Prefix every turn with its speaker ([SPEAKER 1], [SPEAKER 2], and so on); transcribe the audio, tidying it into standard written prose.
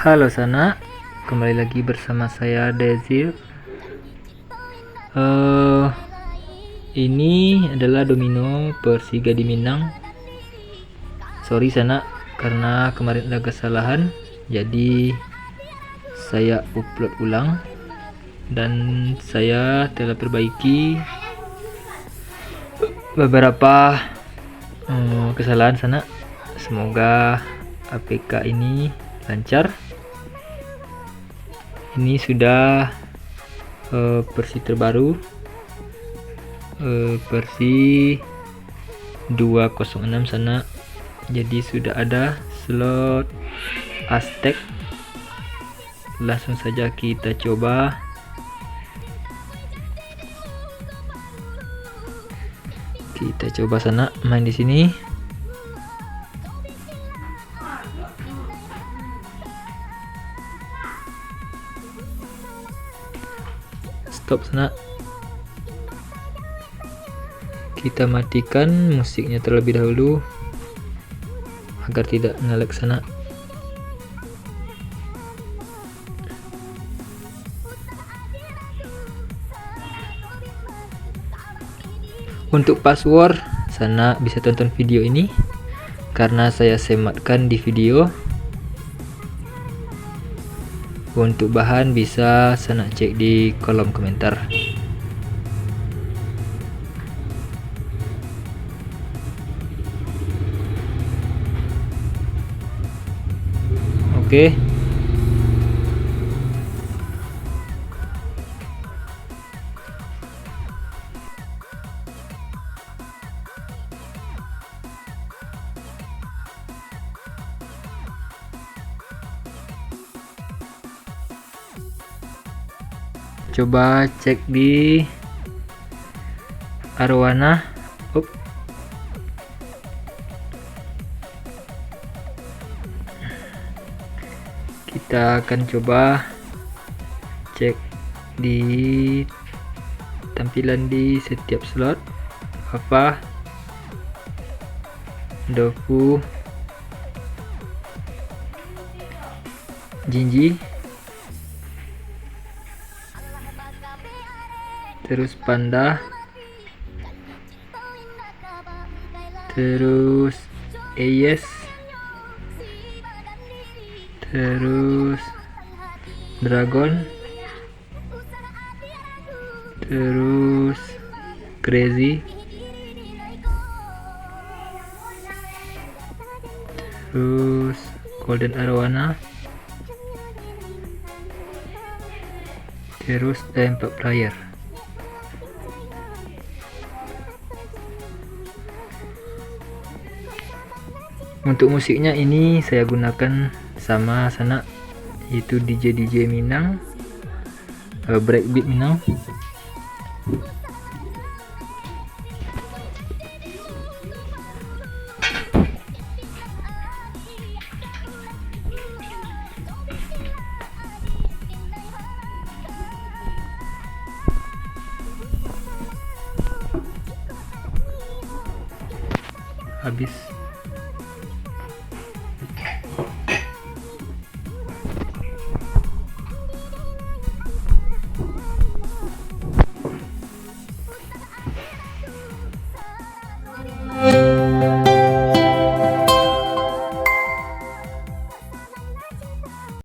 [SPEAKER 1] Halo Sana, kembali lagi bersama saya Dezir. Ini adalah domino Persiga di Minang. Sorry Sana, karena kemarin ada kesalahan, jadi saya upload ulang dan saya telah perbaiki beberapa kesalahan Sana. Semoga APK ini lancar. Ini sudah versi terbaru, versi 2.06 Sana. Jadi sudah ada slot Aztec. Langsung saja kita coba. Kita coba Sana main di sini. Stop Sana. Kita matikan musiknya terlebih dahulu agar tidak nge-lag Sana. Untuk password Sana bisa tonton video ini karena saya sematkan di video. Untuk bahan bisa Sana cek di kolom komentar. Oke. Coba cek di Arowana. Kita akan coba cek di tampilan di setiap slot. Apa Dofu, Jinji, terus Panda, terus Eyes, terus Dragon, terus Crazy, terus Golden Arowana, terus Tempat Player. Untuk musiknya ini saya gunakan sama Sana, yaitu DJ Minang, breakbeat Minang. Habis